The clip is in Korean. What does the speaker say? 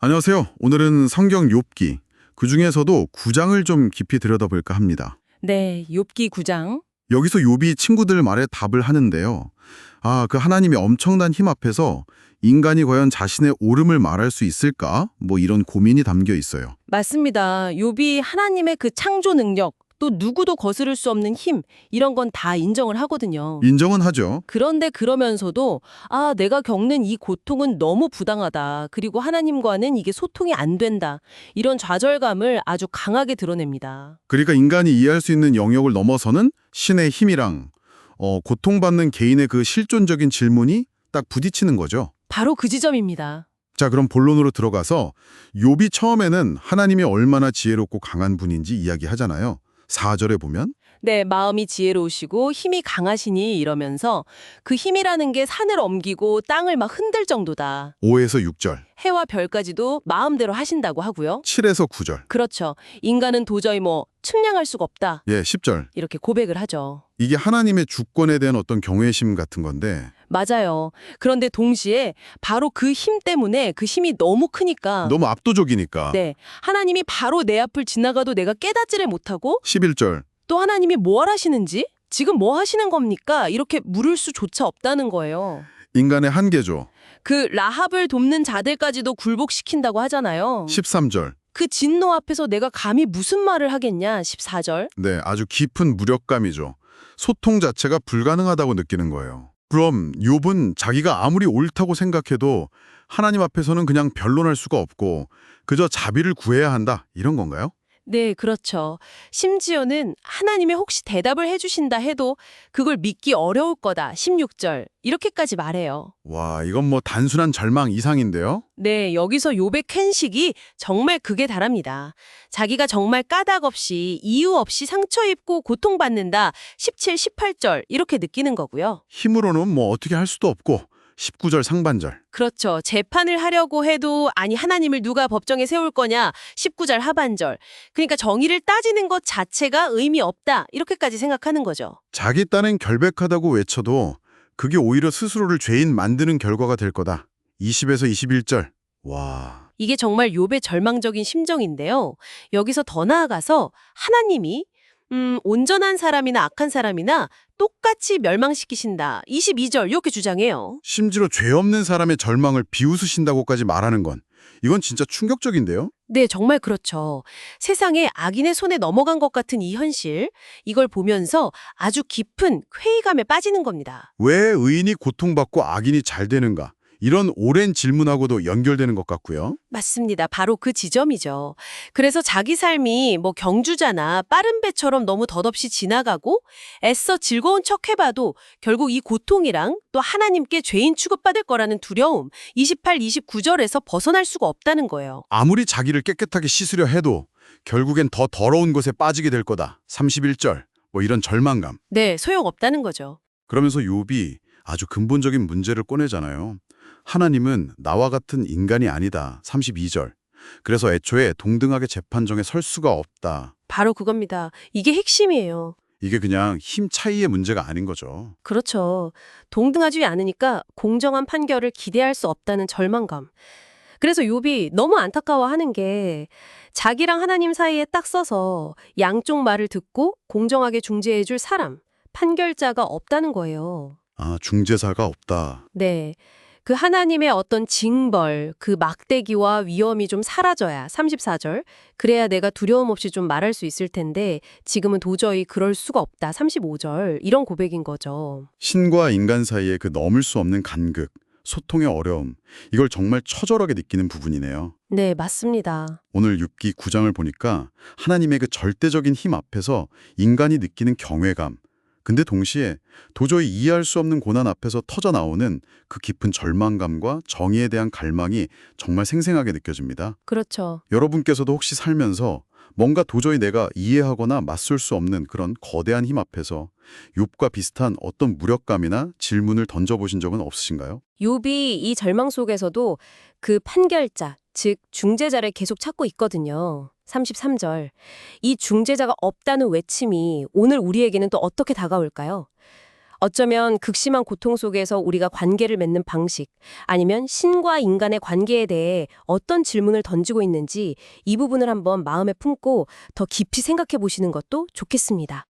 안녕하세요. 오늘은 성경 욥기, 그중에서도 9장을 좀 깊이 들여다볼까 합니다. 네, 욥기 9장. 여기서 욥이 친구들 말에 답을 하는데요. 그 하나님의 엄청난 힘 앞에서 인간이 과연 자신의 옳음을 말할 수 있을까? 뭐 이런 고민이 담겨 있어요. 맞습니다. 욥이 하나님의 그 창조 능력, 또 누구도 거스를 수 없는 힘, 이런 건 다 인정을 하거든요. 인정은 하죠. 그런데 그러면서도 내가 겪는 이 고통은 너무 부당하다. 그리고 하나님과는 이게 소통이 안 된다. 이런 좌절감을 아주 강하게 드러냅니다. 그러니까 인간이 이해할 수 있는 영역을 넘어서는 신의 힘이랑 고통받는 개인의 그 실존적인 질문이 딱 부딪히는 거죠. 바로 그 지점입니다. 자, 그럼 본론으로 들어가서 욥이 처음에는 하나님이 얼마나 지혜롭고 강한 분인지 이야기하잖아요. 4절에 보면 네, 마음이 지혜로우시고 힘이 강하시니 이러면서 그 힘이라는 게 산을 옮기고 땅을 막 흔들 정도다. 5에서 6절, 해와 별까지도 마음대로 하신다고 하고요. 7에서 9절, 그렇죠. 인간은 도저히 측량할 수가 없다. 10절. 이렇게 고백을 하죠. 이게 하나님의 주권에 대한 어떤 경외심 같은 건데 맞아요. 그런데 동시에 바로 그 힘 때문에 그 힘이 너무 크니까 너무 압도적이니까. 네, 하나님이 바로 내 앞을 지나가도 내가 깨닫지를 못하고 11절, 또 하나님이 뭘 하시는지 지금 뭐 하시는 겁니까? 이렇게 물을 수조차 없다는 거예요. 인간의 한계죠. 그 라합을 돕는 자들까지도 굴복시킨다고 하잖아요. 13절, 그 진노 앞에서 내가 감히 무슨 말을 하겠냐? 14절. 네, 아주 깊은 무력감이죠. 소통 자체가 불가능하다고 느끼는 거예요. 그럼 욥은 자기가 아무리 옳다고 생각해도 하나님 앞에서는 그냥 변론할 수가 없고 그저 자비를 구해야 한다, 이런 건가요? 네, 그렇죠. 심지어는 하나님이 혹시 대답을 해주신다 해도 그걸 믿기 어려울 거다. 16절. 이렇게까지 말해요. 와, 이건 뭐 단순한 절망 이상인데요? 네, 여기서 욥의 캔식이 정말 극에 달합니다. 자기가 정말 까닭 없이 이유 없이 상처 입고 고통받는다. 17, 18절 이렇게 느끼는 거고요. 힘으로는 뭐 어떻게 할 수도 없고 19절 상반절. 그렇죠. 재판을 하려고 해도 아니 하나님을 누가 법정에 세울 거냐. 19절 하반절. 그러니까 정의를 따지는 것 자체가 의미 없다. 이렇게까지 생각하는 거죠. 자기 딴엔 결백하다고 외쳐도 그게 오히려 스스로를 죄인 만드는 결과가 될 거다. 20에서 21절. 와. 이게 정말 욥의 절망적인 심정인데요. 여기서 더 나아가서 하나님이 온전한 사람이나 악한 사람이나 똑같이 멸망시키신다. 22절 이렇게 주장해요. 심지어 죄 없는 사람의 절망을 비웃으신다고까지 말하는 건 이건 진짜 충격적인데요? 네, 정말 그렇죠. 세상에 악인의 손에 넘어간 것 같은 이 현실, 이걸 보면서 아주 깊은 회의감에 빠지는 겁니다. 왜 의인이 고통받고 악인이 잘 되는가? 이런 오랜 질문하고도 연결되는 것 같고요. 맞습니다. 바로 그 지점이죠. 그래서 자기 삶이 경주자나 빠른 배처럼 너무 덧없이 지나가고 애써 즐거운 척 해봐도 결국 이 고통이랑 또 하나님께 죄인 취급받을 거라는 두려움, 28, 29절에서 벗어날 수가 없다는 거예요. 아무리 자기를 깨끗하게 씻으려 해도 결국엔 더 더러운 곳에 빠지게 될 거다. 31절. 뭐 이런 절망감. 네, 소용없다는 거죠. 그러면서 욥이 아주 근본적인 문제를 꺼내잖아요. 하나님은 나와 같은 인간이 아니다. 32절. 그래서 애초에 동등하게 재판정에 설 수가 없다. 바로 그겁니다. 이게 핵심이에요. 이게 그냥 힘 차이의 문제가 아닌 거죠. 그렇죠. 동등하지 않으니까 공정한 판결을 기대할 수 없다는 절망감. 그래서 욥이 너무 안타까워하는 게 자기랑 하나님 사이에 딱 서서 양쪽 말을 듣고 공정하게 중재해 줄 사람, 판결자가 없다는 거예요. 중재사가 없다. 네. 그 하나님의 어떤 징벌, 그 막대기와 위험이 좀 사라져야 34절. 그래야 내가 두려움 없이 좀 말할 수 있을 텐데 지금은 도저히 그럴 수가 없다. 35절. 이런 고백인 거죠. 신과 인간 사이의 그 넘을 수 없는 간극, 소통의 어려움, 이걸 정말 처절하게 느끼는 부분이네요. 네, 맞습니다. 오늘 욥기 9장을 보니까 하나님의 그 절대적인 힘 앞에서 인간이 느끼는 경외감, 근데 동시에 도저히 이해할 수 없는 고난 앞에서 터져나오는 그 깊은 절망감과 정의에 대한 갈망이 정말 생생하게 느껴집니다. 그렇죠. 여러분께서도 혹시 살면서 뭔가 도저히 내가 이해하거나 맞설 수 없는 그런 거대한 힘 앞에서 욥과 비슷한 어떤 무력감이나 질문을 던져보신 적은 없으신가요? 욥이 이 절망 속에서도 그 판결자, 즉 중재자를 계속 찾고 있거든요. 33절. 이 중재자가 없다는 외침이 오늘 우리에게는 또 어떻게 다가올까요? 어쩌면 극심한 고통 속에서 우리가 관계를 맺는 방식, 아니면 신과 인간의 관계에 대해 어떤 질문을 던지고 있는지 이 부분을 한번 마음에 품고 더 깊이 생각해 보시는 것도 좋겠습니다.